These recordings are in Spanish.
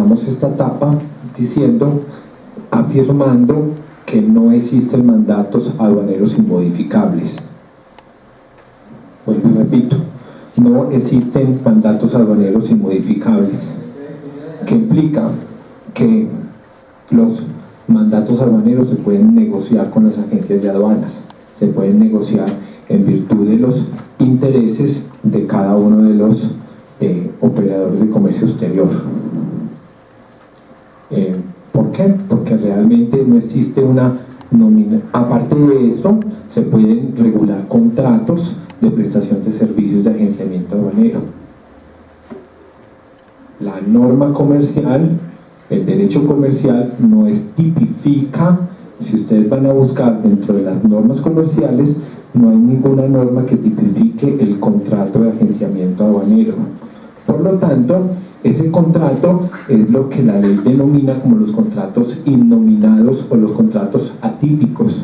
comenzamos esta etapa afirmando que no existen mandatos aduaneros inmodificables. Vuelvo y repito, no existen mandatos aduaneros inmodificables, que implica que los mandatos aduaneros se pueden negociar con las agencias de aduanas, se pueden negociar en virtud de los intereses de cada uno de los operadores de comercio exterior. ¿Por qué? Porque realmente no existe una nómina. Aparte de esto, se pueden regular contratos de prestación de servicios de agenciamiento aduanero. La norma comercial, el derecho comercial no tipifica. Si ustedes van a buscar dentro de las normas comerciales, no hay ninguna norma que tipifique el contrato de agenciamiento aduanero. Por lo tanto, ese contrato es lo que la ley denomina como los contratos innominados o los contratos atípicos.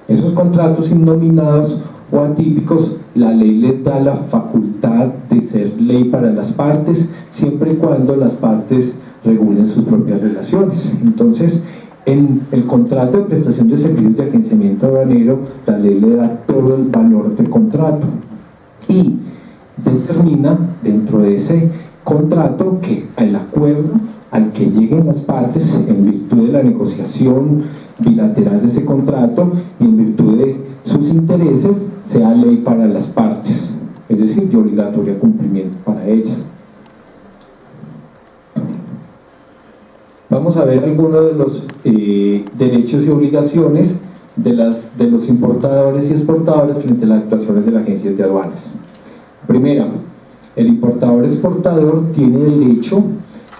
Esos contratos innominados o atípicos, la ley les da la facultad de ser ley para las partes, siempre y cuando las partes regulen sus propias relaciones. Entonces, en el contrato de prestación de servicios de agenciamiento aduanero, la ley le da todo el valor de contrato y determina dentro de ese contrato que el acuerdo al que lleguen las partes en virtud de la negociación bilateral de ese contrato y en virtud de sus intereses sea ley para las partes, es decir, de obligatorio cumplimiento para ellas. Vamos a ver algunos de los derechos y obligaciones de los importadores y exportadores frente a las actuaciones de las agencias de aduanas. Primera, el importador exportador tiene derecho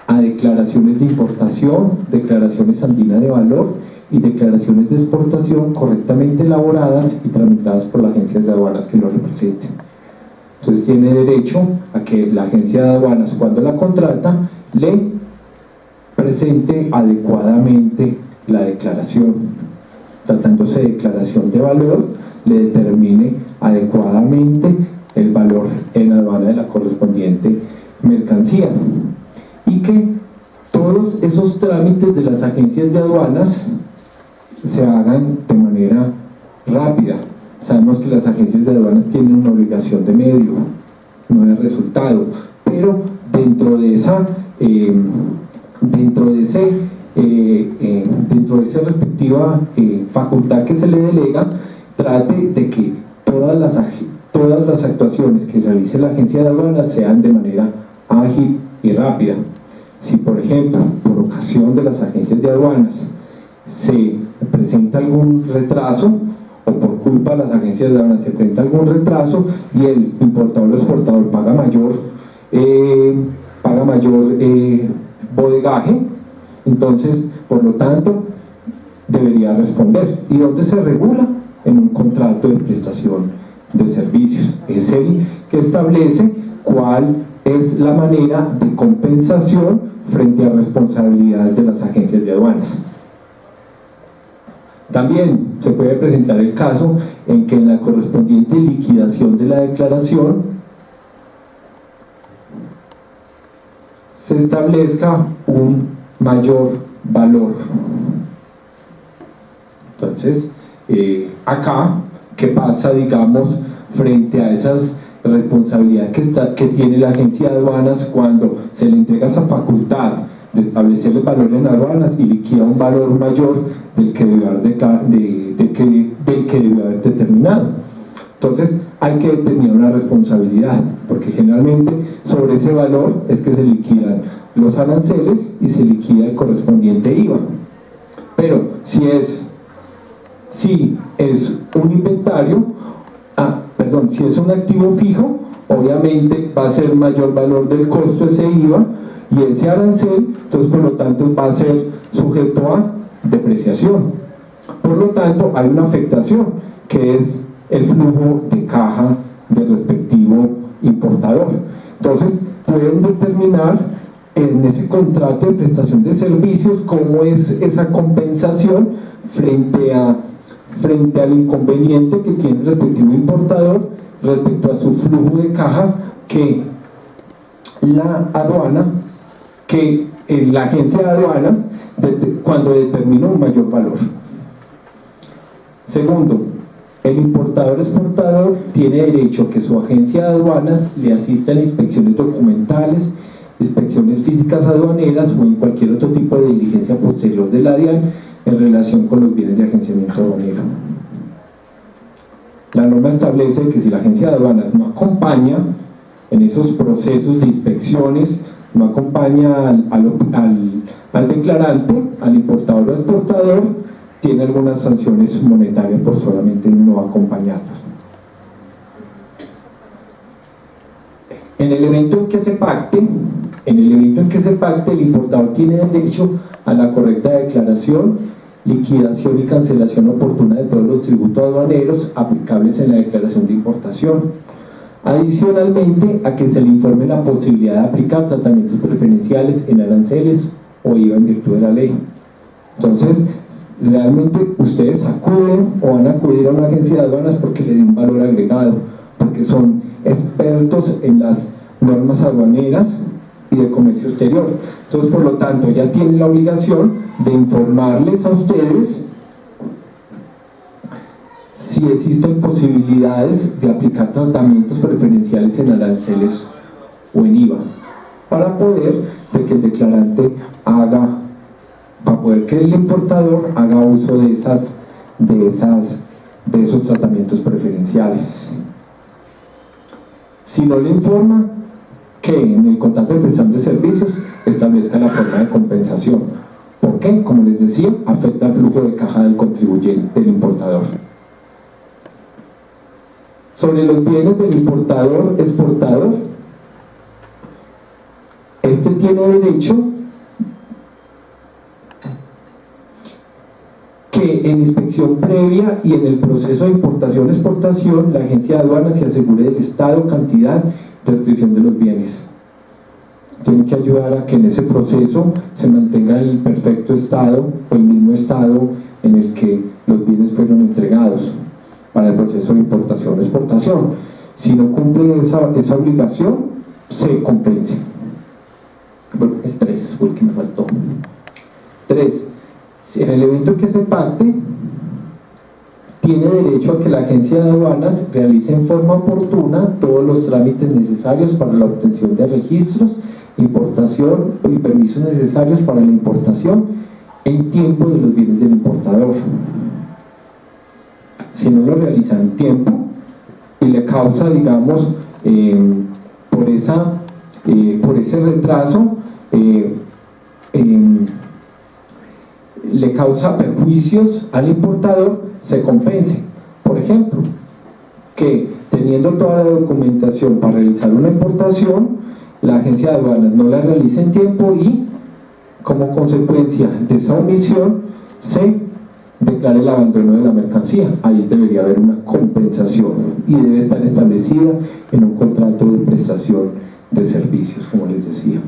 a declaraciones de importación, declaraciones andinas de valor y declaraciones de exportación correctamente elaboradas y tramitadas por las agencias de aduanas que lo representen. Entonces tiene derecho a que la agencia de aduanas, cuando la contrata, le presente adecuadamente la declaración. Tratándose de declaración de valor, le determine adecuadamente el valor en aduana de la correspondiente mercancía y que todos esos trámites de las agencias de aduanas se hagan de manera rápida. Sabemos que las agencias de aduanas tienen una obligación de medio, no de resultado, pero dentro de esa respectiva facultad que se le delega, trate de que todas las actuaciones que realice la agencia de aduanas sean de manera ágil y rápida. Si por ejemplo, por ocasión de las agencias de aduanas se presenta algún retraso, o por culpa de las agencias de aduanas se presenta algún retraso y el importador o exportador paga mayor bodegaje, entonces por lo tanto debería responder. ¿Y dónde se regula? En un contrato de prestación de servicios. Es el que establece cuál es la manera de compensación frente a responsabilidades de las agencias de aduanas. También se puede presentar el caso en que en la correspondiente liquidación de la declaración se establezca un mayor valor. Entonces, acá, ¿qué pasa, digamos, frente a esas responsabilidades que tiene la agencia de aduanas cuando se le entrega esa facultad de establecer el valor en aduanas y liquida un valor mayor del que debió haber determinado? Entonces hay que determinar una responsabilidad, porque generalmente sobre ese valor es que se liquidan los aranceles y se liquida el correspondiente IVA. Pero si es un inventario, si es un activo fijo, obviamente va a ser mayor valor del costo ese IVA y ese arancel, entonces por lo tanto va a ser sujeto a depreciación. Por lo tanto hay una afectación que es el flujo de caja del respectivo importador. Entonces pueden determinar en ese contrato de prestación de servicios cómo es esa compensación frente al inconveniente que tiene el respectivo importador respecto a su flujo de caja, que la aduana que la agencia de aduanas cuando determina un mayor valor. Segundo, el importador-exportador tiene derecho a que su agencia de aduanas le asista en inspecciones documentales, inspecciones físicas aduaneras o en cualquier otro tipo de diligencia posterior de la DIAN en relación con los bienes de agenciamiento aduanero. La norma establece que si la agencia de aduanas no acompaña en esos procesos de inspecciones, no acompaña al declarante, al importador o exportador, tiene algunas sanciones monetarias por solamente no acompañarlos. En el evento en que se pacte, el importador tiene derecho a la correcta declaración, liquidación y cancelación oportuna de todos los tributos aduaneros aplicables en la declaración de importación. Adicionalmente a que se le informe la posibilidad de aplicar tratamientos preferenciales en aranceles o IVA en virtud de la ley. Entonces, realmente ustedes acuden o van a acudir a una agencia de aduanas porque le den valor agregado, porque son expertos en las normas aduaneras y de comercio exterior. Entonces, por lo tanto, ya tienen la obligación de informarles a ustedes si existen posibilidades de aplicar tratamientos preferenciales en aranceles o en IVA, para poder que el declarante para poder que el importador haga uso de esos tratamientos preferenciales. Si no le informa, que en el contrato de prestación de servicios establezca la forma de compensación. ¿Por qué? Como les decía, afecta al flujo de caja del contribuyente, del importador. Sobre los bienes del importador-exportador, este tiene derecho que en inspección previa y en el proceso de importación-exportación la agencia de aduanas se asegure del estado, cantidad y descripción de los bienes. Tiene que ayudar a que en ese proceso se mantenga el perfecto estado o el mismo estado en el que los bienes fueron entregados para el proceso de importación-exportación. Si no cumple esa obligación, se compense. Bueno, el 3 fue el que me faltó. 3. Si en el evento que se pacte, tiene derecho a que la agencia de aduanas realice en forma oportuna todos los trámites necesarios para la obtención de registros, importación y permisos necesarios para la importación en tiempo de los bienes del importador. Si no lo realiza en tiempo y le causa, digamos, por ese retraso, le causa perjuicios al importador, se compense. Por ejemplo, que teniendo toda la documentación para realizar una importación, la agencia de aduanas no la realice en tiempo y, como consecuencia de esa omisión, se declare el abandono de la mercancía. Ahí debería haber una compensación y debe estar establecida en un contrato de prestación de servicios, como les decía.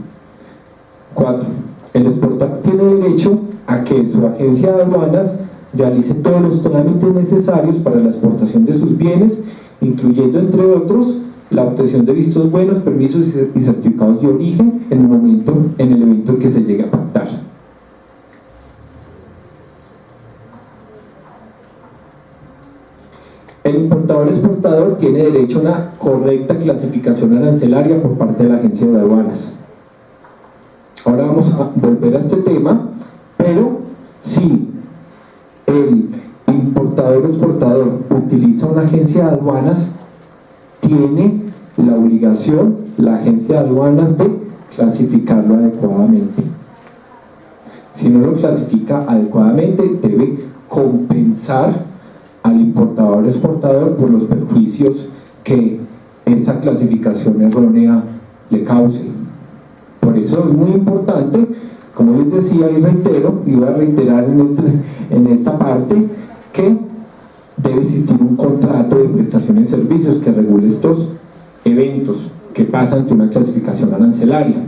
4. El exportador tiene derecho a que su agencia de aduanas realice todos los trámites necesarios para la exportación de sus bienes, incluyendo, entre otros, la obtención de vistos buenos, permisos y certificados de origen en el evento en que se llegue a pactar. El importador-exportador tiene derecho a una correcta clasificación arancelaria por parte de la agencia de aduanas. Ahora vamos a volver a este tema, pero si el importador-exportador utiliza una agencia de aduanas, tiene la obligación la agencia de aduanas de clasificarlo adecuadamente. Si no lo clasifica adecuadamente, debe compensar al importador-exportador por los perjuicios que esa clasificación errónea le cause. Por eso es muy importante, como les decía y reitero, iba a reiterar en esta parte, que debe existir un contrato de prestación de servicios que regule estos eventos que pasan ante una clasificación arancelaria.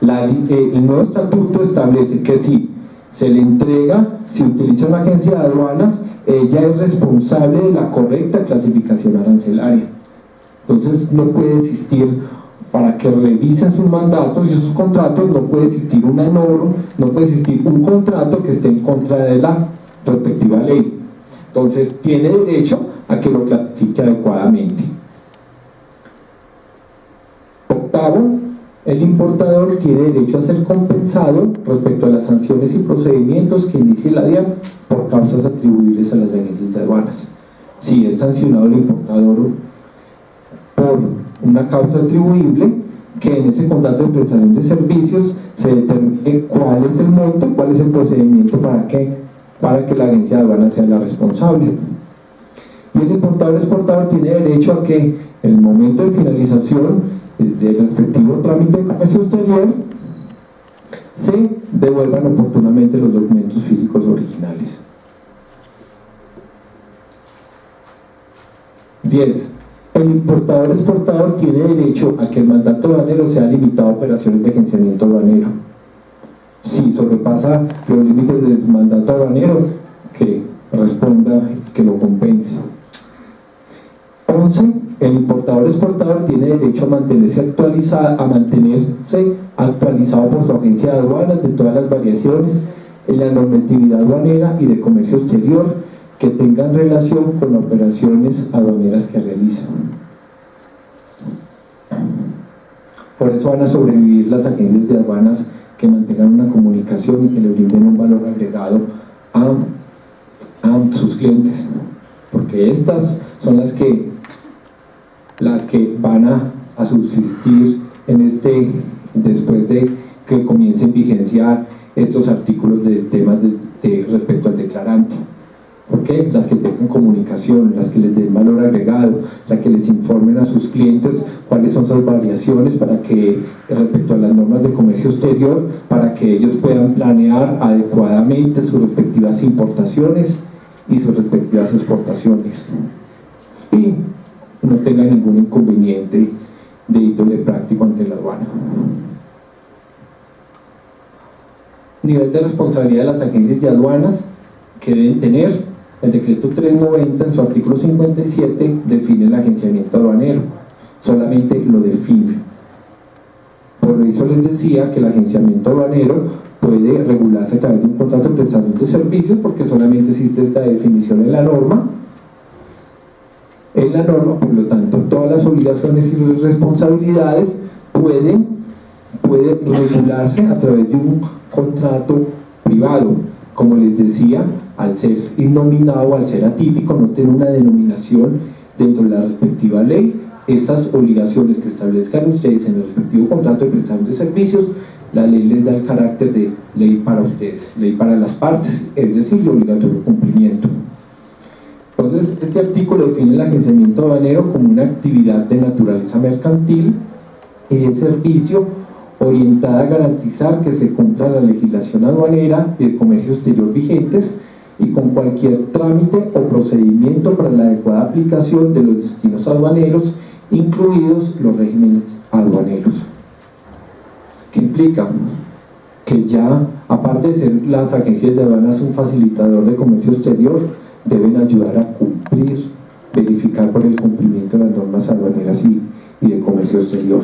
El nuevo estatuto establece que si se le entrega, si utiliza una agencia de aduanas, ella es responsable de la correcta clasificación arancelaria. Entonces no puede existir para que revisen sus mandatos y sus contratos. No puede existir una norma, no puede existir un contrato que esté en contra de la respectiva ley. Entonces tiene derecho a que lo clasifique adecuadamente. Octavo, el importador tiene derecho a ser compensado respecto a las sanciones y procedimientos que inicie la DIAN por causas atribuibles a las agencias de aduanas. Si es sancionado el importador por una causa atribuible, que en ese contrato de prestación de servicios se determine cuál es el monto, cuál es el procedimiento para que la agencia de aduanas sea la responsable. Y el importador-exportador tiene derecho a que en el momento de finalización del respectivo trámite de comercio exterior se devuelvan oportunamente los documentos físicos originales. 10. El importador-exportador tiene derecho a que el mandato aduanero sea limitado a operaciones de agenciamiento aduanero. Si sobrepasa los límites del mandato aduanero, que responda, que lo compense. 11. El importador-exportador tiene derecho a mantenerse actualizado por su agencia de aduanas de todas las variaciones en la normatividad aduanera y de comercio exterior que tengan relación con las operaciones aduaneras que realizan. Por eso van a sobrevivir las agencias de aduanas que mantengan una comunicación y que le brinden un valor agregado a sus clientes, porque estas son las que van a subsistir después de que comience en vigencia estos artículos de temas respecto al declarante. ¿Por qué? Las que tengan comunicación, las que les den valor agregado, las que les informen a sus clientes cuáles son sus variaciones respecto a las normas de comercio exterior, para que ellos puedan planear adecuadamente sus respectivas importaciones y sus respectivas exportaciones. Y no tengan ningún inconveniente de índole práctico ante la aduana. Nivel de responsabilidad de las agencias de aduanas que deben tener. El decreto 390 en su artículo 57 define el agenciamiento aduanero, solamente lo define. Por eso les decía que el agenciamiento aduanero puede regularse a través de un contrato de prestación de servicios, porque solamente existe esta definición en la norma. Por lo tanto, todas las obligaciones y responsabilidades pueden regularse a través de un contrato privado. Como les decía, al ser innominado, al ser atípico, no tener una denominación dentro de la respectiva ley, esas obligaciones que establezcan ustedes en el respectivo contrato de prestación de servicios, la ley les da el carácter de ley para ustedes, ley para las partes, es decir, de obligatorio cumplimiento. Entonces, este artículo define el agenciamiento aduanero como una actividad de naturaleza mercantil y de servicio orientada a garantizar que se cumpla la legislación aduanera y de comercio exterior vigentes y con cualquier trámite o procedimiento para la adecuada aplicación de los destinos aduaneros, incluidos los regímenes aduaneros. ¿Qué implica? Que ya, aparte de ser las agencias de aduanas un facilitador de comercio exterior, deben ayudar a cumplir, verificar por el cumplimiento de las normas aduaneras y de comercio exterior.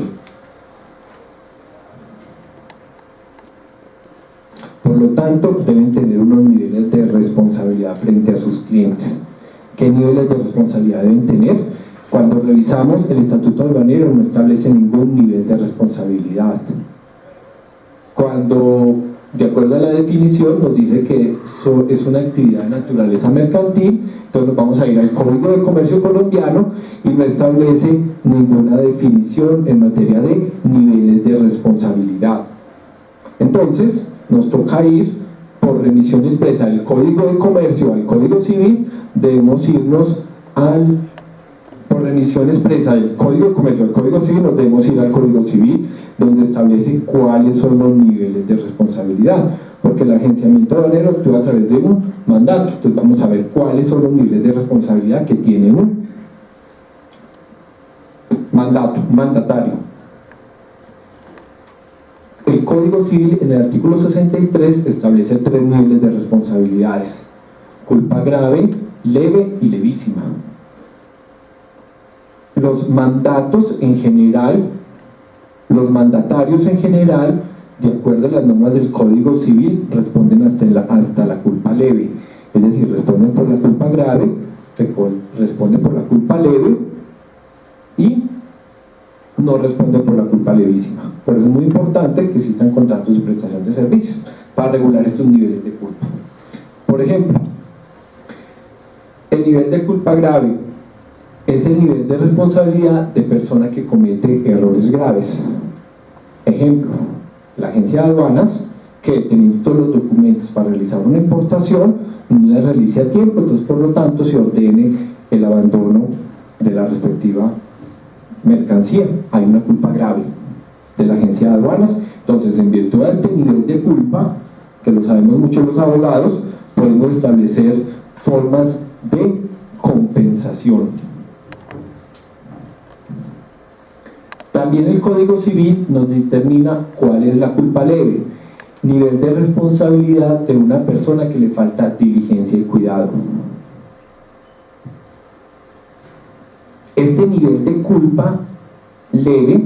Por lo tanto, deben tener unos niveles de responsabilidad frente a sus clientes. ¿Qué niveles de responsabilidad deben tener? Cuando revisamos el estatuto aduanero, no establece ningún nivel de responsabilidad. Cuando, de acuerdo a la definición, nos dice que es una actividad de naturaleza mercantil, entonces nos vamos a ir al Código de Comercio colombiano y no establece ninguna definición en materia de niveles de responsabilidad. Entonces, nos toca ir por remisión expresa del Código de Comercio al Código Civil. Debemos irnos por remisión expresa del Código de Comercio al Código Civil, nos debemos ir al Código Civil, donde establece cuáles son los niveles de responsabilidad, porque el agenciamiento aduanero actúa a través de un mandato. Entonces vamos a ver cuáles son los niveles de responsabilidad que tiene un mandatario. El Código Civil, en el artículo 63, establece 3 niveles de responsabilidades: culpa grave, leve y levísima. Los mandatos en general Los mandatarios en general, de acuerdo a las normas del Código Civil, responden hasta la culpa leve, es decir, responden por la culpa grave, responden por la culpa leve y no responden por la culpa levísima. Por eso es muy importante que existan contratos de prestación de servicios para regular estos niveles de culpa. Por ejemplo, el nivel de culpa grave es el nivel de responsabilidad de persona que comete errores graves. Ejemplo, la agencia de aduanas, que teniendo todos los documentos para realizar una importación, no la realice a tiempo, entonces por lo tanto se ordene el abandono de la respectiva mercancía. Hay una culpa grave de la agencia de aduanas. Entonces, en virtud de este nivel de culpa, que lo sabemos mucho los abogados, podemos establecer formas de compensación. También el Código Civil nos determina cuál es la culpa leve: nivel de responsabilidad de una persona que le falta diligencia y cuidado. Este nivel de culpa leve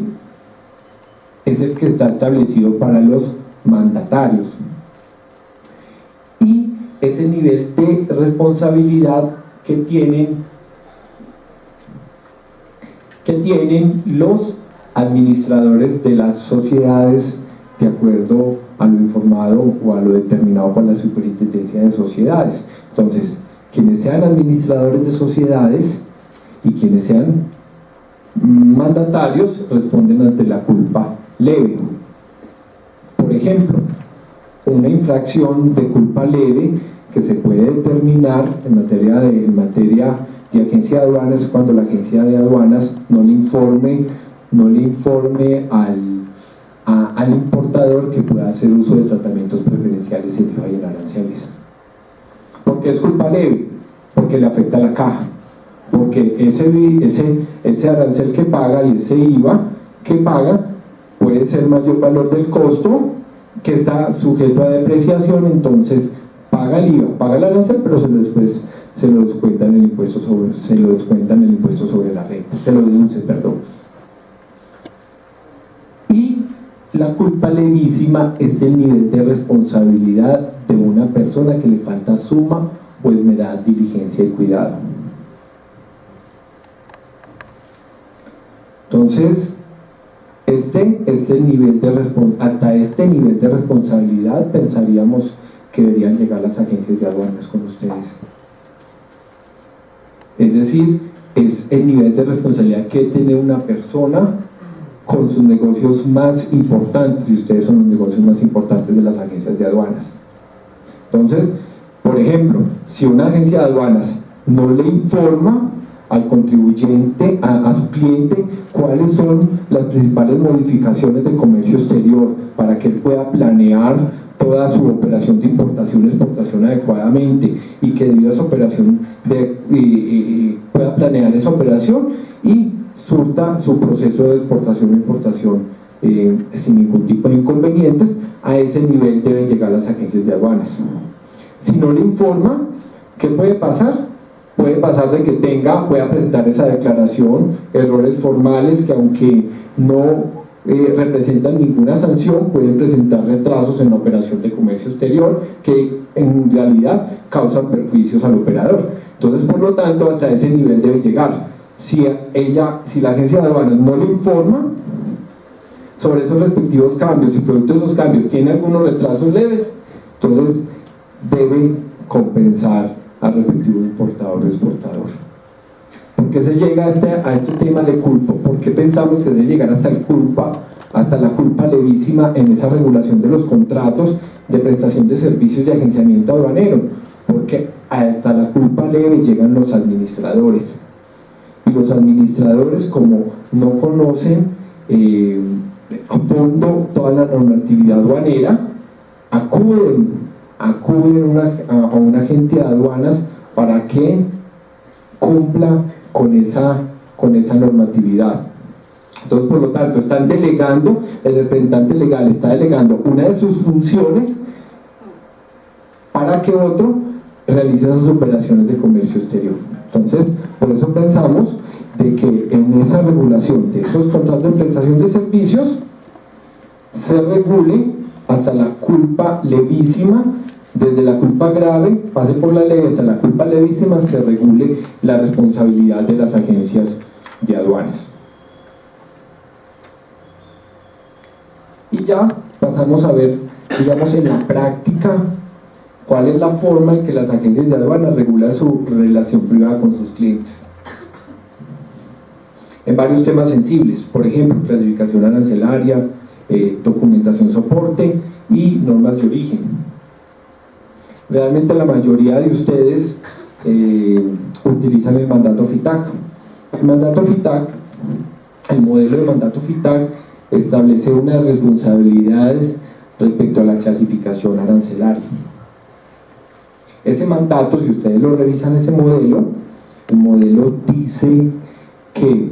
es el que está establecido para los mandatarios y es el nivel de responsabilidad que tienen los administradores de las sociedades, de acuerdo a lo informado o a lo determinado por la Superintendencia de Sociedades. Entonces, quienes sean administradores de sociedades y quienes sean mandatarios responden ante la culpa leve. Por ejemplo, una infracción de culpa leve que se puede determinar en materia de agencia de aduanas, cuando la agencia de aduanas no le informe al importador que pueda hacer uso de tratamientos preferenciales en IVA y en aranceles. ¿Por qué es culpa leve? Porque le afecta a la caja, porque ese arancel que paga y ese IVA que paga puede ser mayor valor del costo, que está sujeto a depreciación. Entonces paga el IVA, paga el arancel, pero se lo descuentan el impuesto sobre la renta, se lo deduce, perdón. Y la culpa levísima es el nivel de responsabilidad de una persona que le falta suma o esmerada diligencia y cuidado. Entonces, hasta este nivel de responsabilidad pensaríamos que deberían llegar las agencias de aduanas con ustedes. Es decir, es el nivel de responsabilidad que tiene una persona con sus negocios más importantes, y ustedes son los negocios más importantes de las agencias de aduanas. Entonces, por ejemplo, si una agencia de aduanas no le informa al contribuyente, a su cliente, cuáles son las principales modificaciones de comercio exterior para que él pueda planear toda su operación de importación y exportación adecuadamente, y que debido a esa operación pueda planear esa operación y surta su proceso de exportación e importación sin ningún tipo de inconvenientes. A ese nivel deben llegar las agencias de aduanas. Si no le informa, ¿qué puede pasar? Puede pasar de que pueda presentar esa declaración, errores formales que, aunque no representan ninguna sanción, pueden presentar retrasos en la operación de comercio exterior que en realidad causan perjuicios al operador. Entonces, por lo tanto, hasta ese nivel debe llegar. Si la agencia de aduanas no le informa sobre esos respectivos cambios y producto de esos cambios tiene algunos retrasos leves, entonces debe compensar al respectivo importador o exportador. ¿Por qué se llega a este tema de culpa? ¿Por qué pensamos que debe llegar hasta la culpa levísima en esa regulación de los contratos de prestación de servicios de agenciamiento aduanero? Porque hasta la culpa leve llegan los administradores, y los administradores, como no conocen a fondo toda la normatividad aduanera, acuden a un agente de aduanas para que cumpla con esa normatividad. Entonces, por lo tanto, el representante legal está delegando una de sus funciones para que otro realice esas operaciones de comercio exterior. Entonces, por eso pensamos de que en esa regulación de esos contratos de prestación de servicios se regule hasta la culpa levísima. Desde la culpa grave, pase por la ley, hasta la culpa levísima, se regule la responsabilidad de las agencias de aduanas. Y ya pasamos a ver, digamos, en la práctica, cuál es la forma en que las agencias de aduanas regulan su relación privada con sus clientes. En varios temas sensibles, por ejemplo, clasificación arancelaria, documentación soporte y normas de origen. Realmente la mayoría de ustedes utilizan el mandato FITAC. El mandato FITAC, el modelo de mandato FITAC establece unas responsabilidades respecto a la clasificación arancelaria. Ese mandato, si ustedes lo revisan, ese modelo, el modelo dice que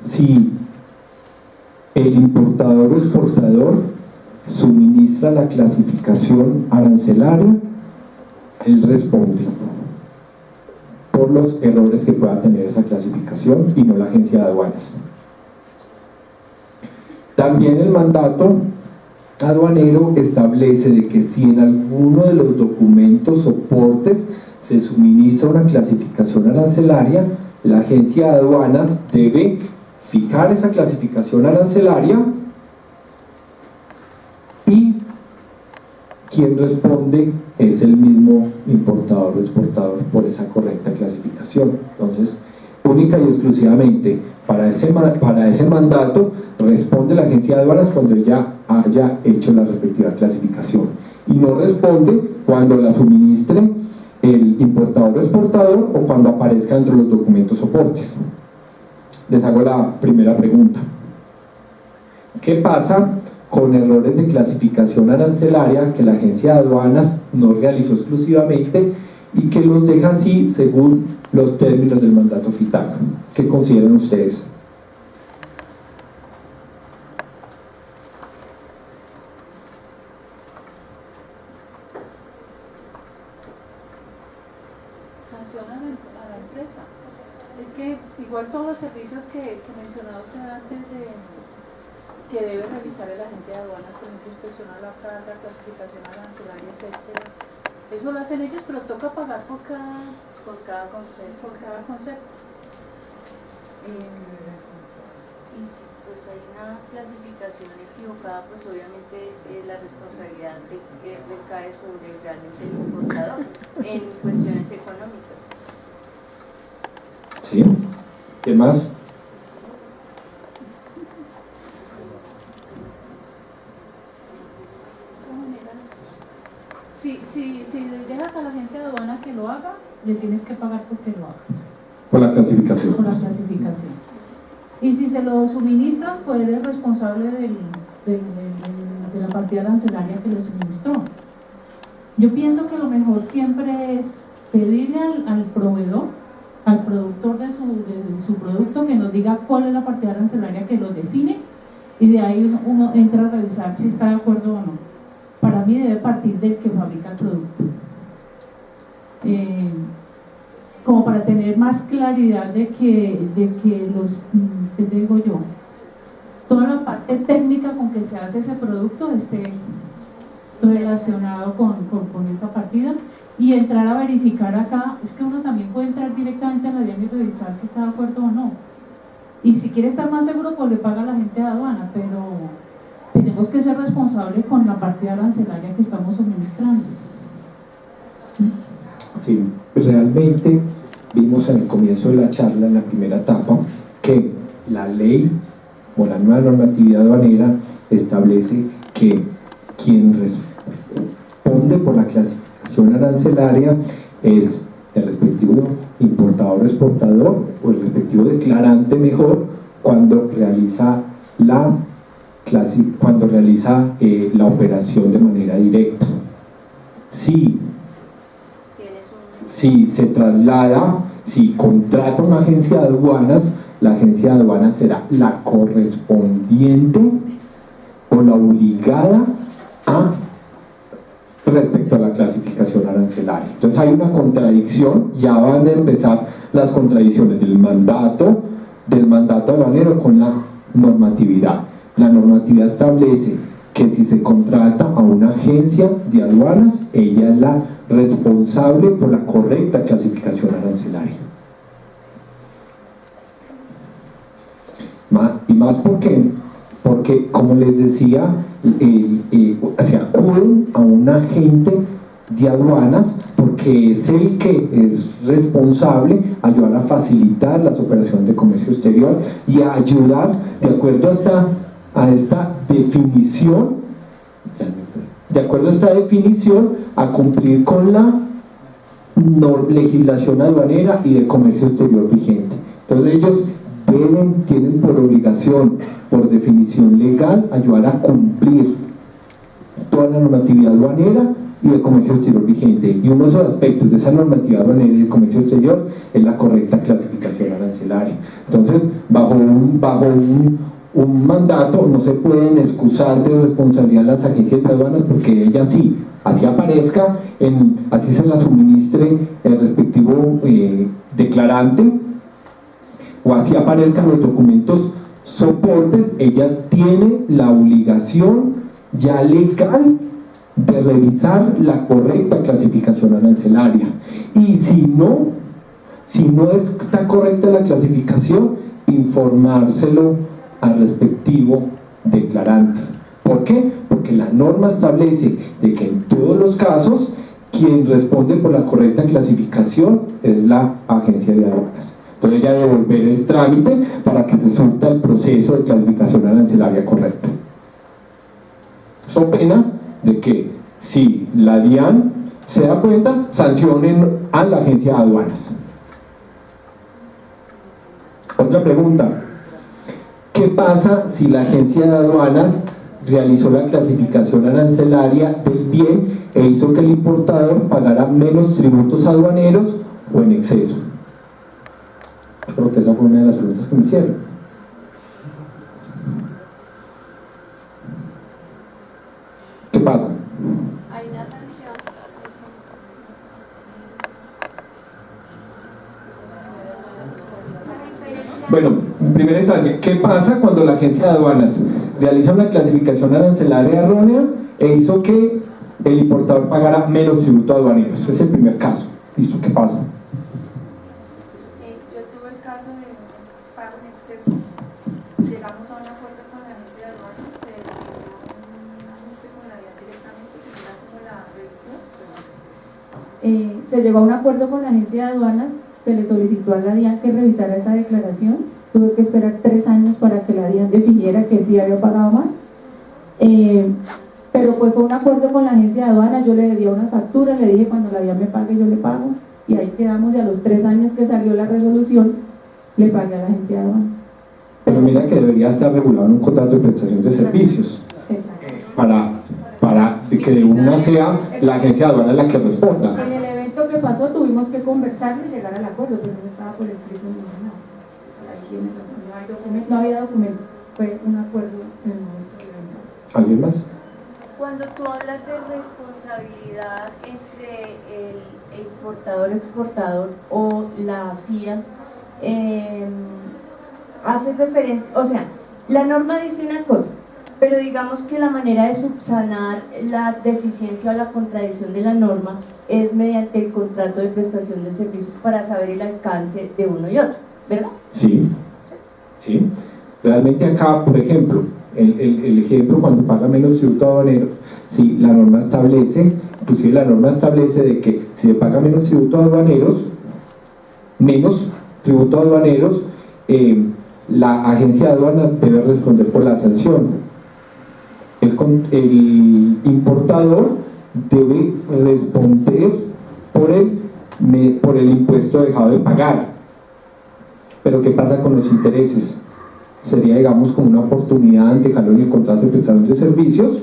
si el importador o exportador suministra la clasificación arancelaria, él responde por los errores que pueda tener esa clasificación y no la agencia de aduanas. También el mandato aduanero establece de que si en alguno de los documentos soportes se suministra una clasificación arancelaria, la agencia de aduanas debe fijar esa clasificación arancelaria y quien responde es el mismo importador o exportador por esa correcta clasificación. Entonces, única y exclusivamente para ese mandato responde la agencia de aduanas cuando ya haya hecho la respectiva clasificación, y no responde cuando la suministre el importador o exportador o cuando aparezca dentro de los documentos soportes. Les hago la primera pregunta: ¿qué pasa con errores de clasificación arancelaria que la agencia de aduanas no realizó exclusivamente y que los deja así según los términos del mandato FITAC? ¿Qué consideran ustedes? Sancionan a la empresa. Es que igual todos los servicios que mencionaba usted antes que debe revisar el agente de aduanas, por ejemplo, inspeccionar la carga, clasificación arancelaria, etcétera. Eso lo hacen ellos, pero toca pagar por cada concepto. Y si pues hay una clasificación equivocada, pues obviamente la responsabilidad recae sobre realmente el importador en cuestiones económicas. ¿Sí? ¿Qué más? Si dejas a la gente de aduana que lo haga, le tienes que pagar porque lo haga. Por la clasificación. Por la clasificación. Y si se lo suministras, pues eres responsable de la partida arancelaria que le suministró. Yo pienso que lo mejor siempre es pedirle al proveedor, al productor de su producto, que nos diga cuál es la partida arancelaria que lo define, y de ahí uno entra a revisar si está de acuerdo o no. Para mí debe partir del que fabrica el producto, como para tener más claridad de que los, ¿qué digo yo? Toda la parte técnica con que se hace ese producto esté relacionado con esa partida, y entrar a verificar acá. Es que uno también puede entrar directamente a la DIAN y revisar si está de acuerdo o no, y si quiere estar más seguro, pues le paga a la gente de aduana, pero tenemos que ser responsables con la partida arancelaria que estamos suministrando. Sí, realmente vimos en el comienzo de la charla, en la primera etapa, que la ley o la nueva normatividad aduanera establece que quien responde por la clasificación arancelaria es el respectivo importador o exportador, o el respectivo declarante, mejor, cuando realiza la operación de manera directa. Si se traslada, si contrata una agencia de aduanas, la agencia de aduanas será la correspondiente o la obligada a respecto a la clasificación arancelaria. Entonces hay una contradicción, ya van a empezar las contradicciones del mandato aduanero con la normatividad. La normativa establece que si se contrata a una agencia de aduanas, ella es la responsable por la correcta clasificación arancelaria. Y más porque, como les decía, se acuden a un agente de aduanas porque es el que es responsable a ayudar a facilitar las operaciones de comercio exterior y a ayudar, de acuerdo a esta definición, a cumplir con la legislación aduanera y de comercio exterior vigente. Entonces ellos tienen por obligación, por definición legal, ayudar a cumplir toda la normatividad aduanera y de comercio exterior vigente. Y uno de esos aspectos de esa normatividad aduanera y de comercio exterior es la correcta clasificación arancelaria. Entonces, bajo un mandato no se pueden excusar de responsabilidad las agencias de aduanas, porque ellas sí, así aparezca, así se la suministre el respectivo declarante, o así aparezcan los documentos soportes, ella tiene la obligación ya legal de revisar la correcta clasificación arancelaria. Y si no está correcta la clasificación, informárselo al respectivo declarante. ¿Por qué? Porque la norma establece de que en todos los casos quien responde por la correcta clasificación es la agencia de aduanas. Entonces ella debe devolver el trámite para que se surta el proceso de clasificación arancelaria correcto. So pena de que si la DIAN se da cuenta, sancionen a la agencia de aduanas. Otra pregunta: ¿qué pasa si la agencia de aduanas realizó la clasificación arancelaria del bien e hizo que el importador pagara menos tributos aduaneros o en exceso? Creo que esa fue una de las preguntas que me hicieron. ¿Qué pasa? Hay una sanción. Bueno, en primera instancia, ¿qué pasa cuando la agencia de aduanas realiza una clasificación arancelaria errónea e hizo que el importador pagara menos tributo aduanero? Ese es el primer caso. ¿Listo? ¿Qué pasa? Yo tuve el caso de un pago en exceso. Llegamos a un acuerdo con la agencia de aduanas, se dio un ajuste con la DIAN directamente, que era como la revisión. Se llegó a un acuerdo con la agencia de aduanas, se le solicitó a la DIAN que revisara esa declaración. Tuve que esperar 3 años para que la DIAN definiera que sí había pagado más. Pero pues fue un acuerdo con la agencia de aduanas, yo le debía una factura, le dije cuando la DIAN me pague yo le pago, y ahí quedamos, y a los 3 años que salió la resolución le pagué a la agencia de aduanas. Pero mira que debería estar regulado en un contrato de prestación de servicios. Exacto. Para que de una sea la agencia de aduanas la que responda. En el evento que pasó tuvimos que conversarlo y llegar al acuerdo, pero no estaba por escrito ni nada. Ahí tiene razón, no había documento, fue un acuerdo en el momento del evento. ¿Alguien más? Cuando tú hablas de responsabilidad entre el importador, exportador o la CIA, hace referencia, o sea, la norma dice una cosa, pero digamos que la manera de subsanar la deficiencia o la contradicción de la norma es mediante el contrato de prestación de servicios para saber el alcance de uno y otro, ¿verdad? Sí. Realmente acá, por ejemplo, el ejemplo cuando paga menos tributo aduanero, sí, la norma establece, inclusive la norma establece de que si se paga menos tributo aduaneros, la agencia de aduanas debe responder por la sanción. El importador debe responder por el impuesto dejado de pagar. Pero ¿qué pasa con los intereses? Sería, digamos, como una oportunidad de dejarlo en el contrato de prestación de servicios,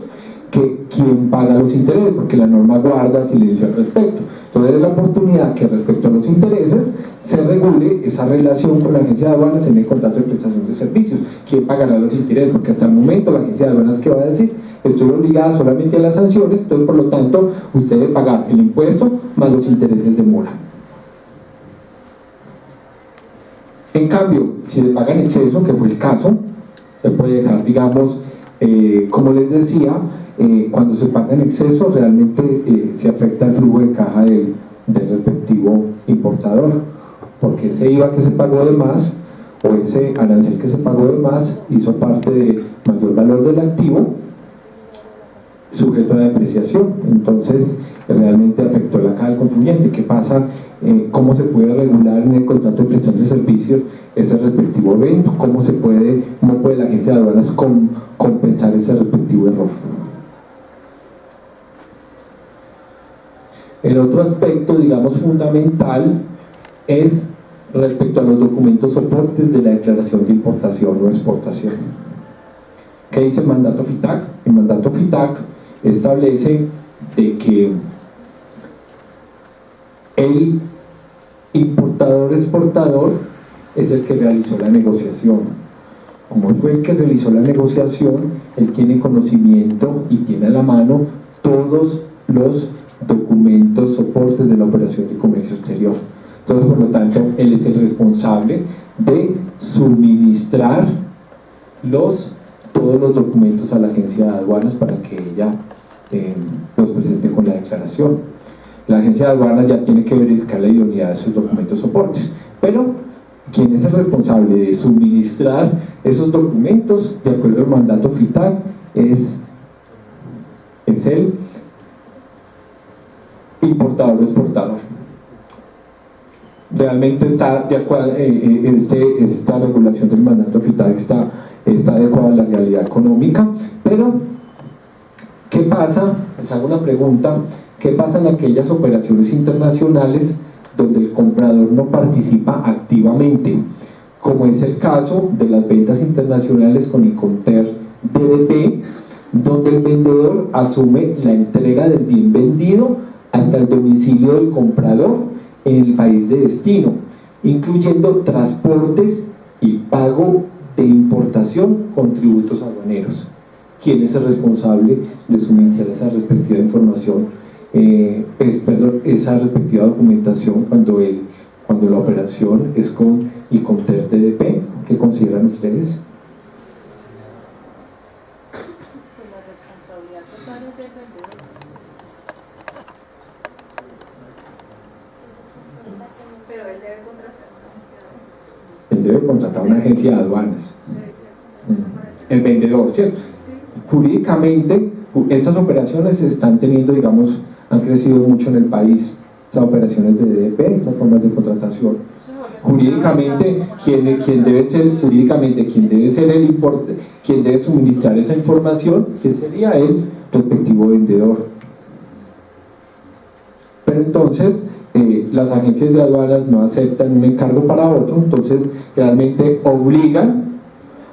que quien paga los intereses, porque la norma guarda silencio al respecto. Entonces es la oportunidad que respecto a los intereses se regule esa relación con la agencia de aduanas en el contrato de prestación de servicios. ¿Quién pagará los intereses? Porque hasta el momento la agencia de aduanas, ¿qué va a decir? Estoy obligada solamente a las sanciones, entonces por lo tanto usted debe pagar el impuesto más los intereses de mora. En cambio, si se paga en exceso, que fue el caso, Se puede dejar, digamos, como les decía, cuando se paga en exceso realmente se afecta el flujo de caja del respectivo importador, porque ese IVA que se pagó de más o ese arancel que se pagó de más hizo parte de mayor valor del activo sujeto a depreciación. Entonces realmente afectó la caja del contribuyente. ¿Qué pasa? ¿Cómo se puede regular en el contrato de prestación de servicios ese respectivo evento? ¿Cómo puede la agencia de aduanas compensar ese respectivo error? El otro aspecto, digamos, fundamental es respecto a los documentos soportes de la declaración de importación o exportación. ¿Qué dice el mandato FITAC? El mandato FITAC establece de que el importador-exportador es el que realizó la negociación. Como fue el que realizó la negociación, él tiene conocimiento y tiene a la mano todos los documentos soportes de la operación de comercio exterior. Entonces, por lo tanto, él es el responsable de suministrar todos los documentos a la agencia de aduanas para que ella los presente con la declaración. La agencia de aduanas ya tiene que verificar la idoneidad de esos documentos soportes, pero quien es el responsable de suministrar esos documentos de acuerdo al mandato FITAC es el importador o exportador. Realmente está de acuerdo, esta regulación del mandato FITAC está adecuada a la realidad económica, pero ¿qué pasa? Les hago una pregunta. ¿Qué pasa en aquellas operaciones internacionales donde el comprador no participa activamente? Como es el caso de las ventas internacionales con Iconter DDP, donde el vendedor asume la entrega del bien vendido hasta el domicilio del comprador en el país de destino, incluyendo transportes y pago de importación con tributos aduaneros. ¿Quién es el responsable de suministrar esa respectiva información? Esa respectiva documentación cuando la operación es con Iconter DDP. ¿Qué consideran ustedes? La responsabilidad total es del vendedor. Pero él debe contratar una agencia de aduanas. Él debe contratar una agencia de aduanas. El vendedor, ¿cierto? Jurídicamente, estas operaciones están teniendo, digamos, han crecido mucho en el país, estas operaciones de DDP, estas formas de contratación. Jurídicamente, quien debe suministrar esa información, ¿quién sería? El respectivo vendedor. Pero entonces, las agencias de aduanas no aceptan un encargo para otro, entonces realmente obligan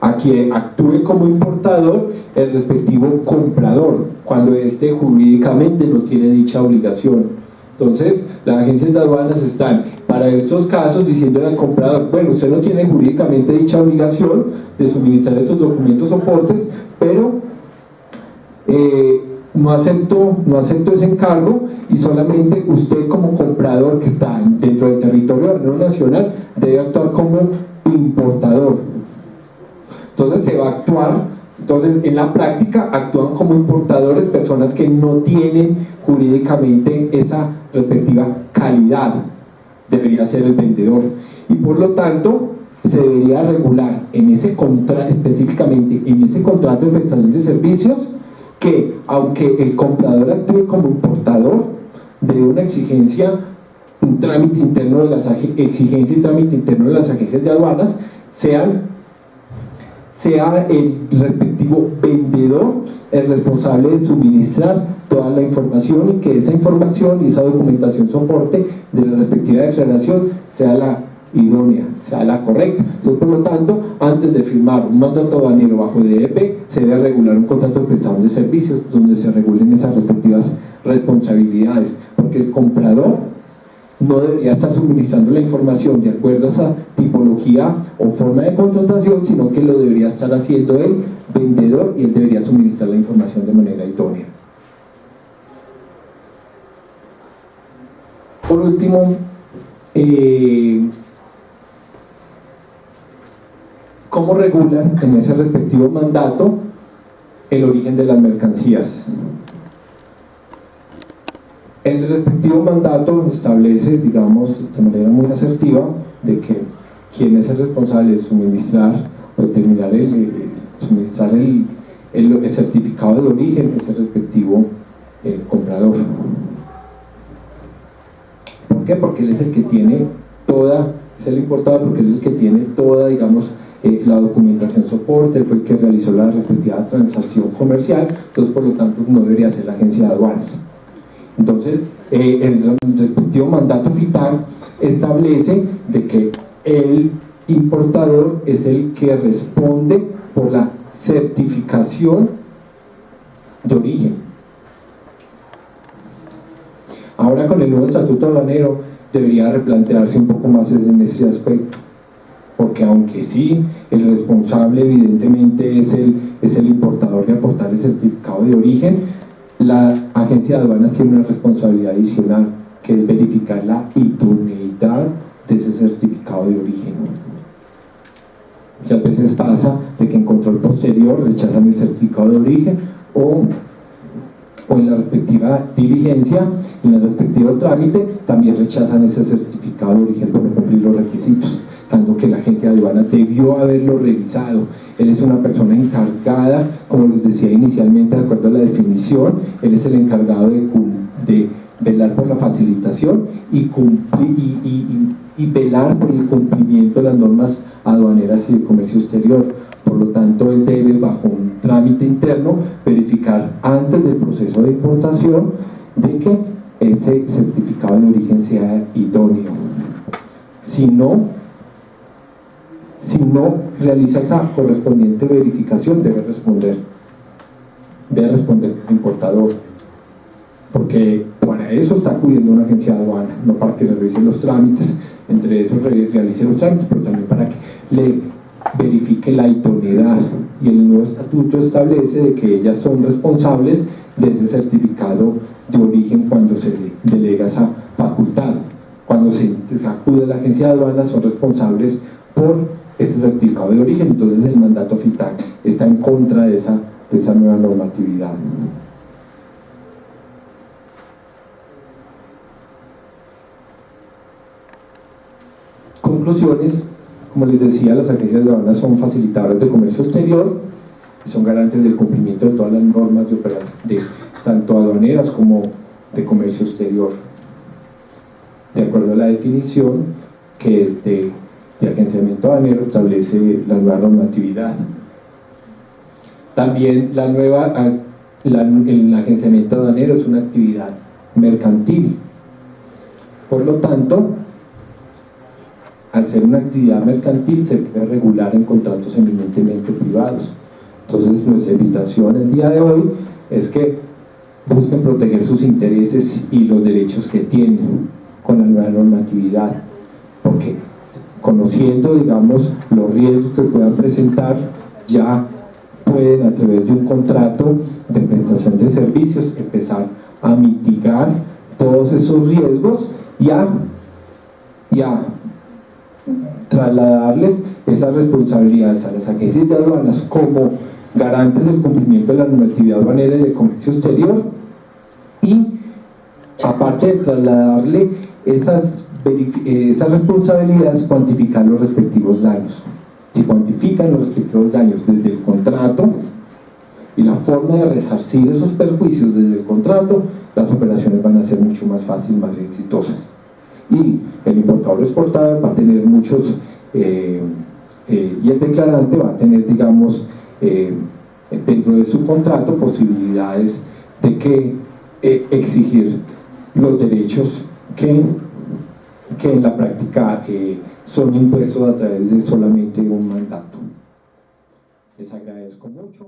a que actúe como importador el respectivo comprador, cuando éste jurídicamente no tiene dicha obligación. Entonces, las agencias de aduanas están, para estos casos, diciéndole al comprador: bueno, usted no tiene jurídicamente dicha obligación de suministrar estos documentos soportes, pero no acepto ese encargo, y solamente usted como comprador que está dentro del territorio de la Unión Nacional debe actuar como importador. Entonces se va a actuar, en la práctica actúan como importadores personas que no tienen jurídicamente esa respectiva calidad, debería ser el vendedor, y por lo tanto se debería regular en ese específicamente en ese contrato de prestación de servicios, que aunque el comprador actúe como importador, de una exigencia, un trámite interno de las agencias de aduanas, sea el respectivo vendedor el responsable de suministrar toda la información, y que esa información y esa documentación soporte de la respectiva declaración sea la idónea, sea la correcta. Entonces, por lo tanto, antes de firmar un mandato aduanero bajo DDP, se debe regular un contrato de prestación de servicios donde se regulen esas respectivas responsabilidades, porque el comprador no debería estar suministrando la información de acuerdo a esa tipología o forma de contratación, sino que lo debería estar haciendo el vendedor, y él debería suministrar la información de manera idónea. Por último, ¿Cómo regulan en ese respectivo mandato el origen de las mercancías? El respectivo mandato establece, digamos, de manera muy asertiva, de que quien es el responsable de suministrar o determinar suministrar el certificado de origen es el respectivo comprador. ¿Por qué? Porque él es el que tiene toda, es el importador porque él es el que tiene toda, digamos, la documentación soporte, fue el que realizó la respectiva transacción comercial, entonces por lo tanto no debería ser la agencia de aduanas. Entonces, el respectivo mandato FITAC establece de que el importador es el que responde por la certificación de origen. Ahora con el nuevo estatuto aduanero debería replantearse un poco más en ese aspecto, porque aunque sí, el responsable evidentemente es el importador de aportar el certificado de origen, la agencia de aduanas tiene una responsabilidad adicional, que es verificar la idoneidad de ese certificado de origen. Muchas veces pasa de que en control posterior rechazan el certificado de origen o en la respectiva diligencia, en el respectivo trámite, también rechazan ese certificado de origen por no cumplir los requisitos, dando que la agencia de aduanas debió haberlo revisado. Él es una persona encargada, como les decía inicialmente, de acuerdo a la definición, él es el encargado de velar por la facilitación y velar por el cumplimiento de las normas aduaneras y de comercio exterior. Por lo tanto, él debe, bajo un trámite interno, verificar antes del proceso de importación de que ese certificado de origen sea idóneo. Si no realiza esa correspondiente verificación, debe responder el importador, porque para eso está acudiendo una agencia de aduana, no para que revise los trámites, entre esos realice los trámites, pero también para que le verifique la idoneidad. Y el nuevo estatuto establece de que ellas son responsables de ese certificado de origen cuando se delega esa facultad. Cuando se acude a la agencia de aduanas son responsables por ese certificado de origen. Entonces el mandato FITAC está en contra de esa nueva normatividad. Conclusiones: como les decía, las agencias de aduanas son facilitadoras de comercio exterior y son garantes del cumplimiento de todas las normas de operación, tanto aduaneras como de comercio exterior, de acuerdo a la definición que de agenciamiento aduanero establece la nueva normatividad. También el agenciamiento aduanero es una actividad mercantil, por lo tanto, al ser una actividad mercantil se debe regular en contratos eminentemente privados. Entonces nuestra invitación el día de hoy es que busquen proteger sus intereses y los derechos que tienen con la nueva normatividad, porque conociendo, digamos, los riesgos que puedan presentar, ya pueden, a través de un contrato de prestación de servicios, empezar a mitigar todos esos riesgos y a trasladarles esas responsabilidades a las agencias de aduanas como garantes del cumplimiento de la normatividad aduanera y de comercio exterior, y aparte de trasladarle esas responsabilidades, cuantificar los respectivos daños. Si cuantifican los respectivos daños desde el contrato y la forma de resarcir esos perjuicios desde el contrato, las operaciones van a ser mucho más fáciles, más exitosas. Y el importador exportador va a tener muchos, y el declarante va a tener, digamos, dentro de su contrato posibilidades de que exigir los derechos que en la práctica son impuestos a través de solamente un mandato. Les agradezco mucho.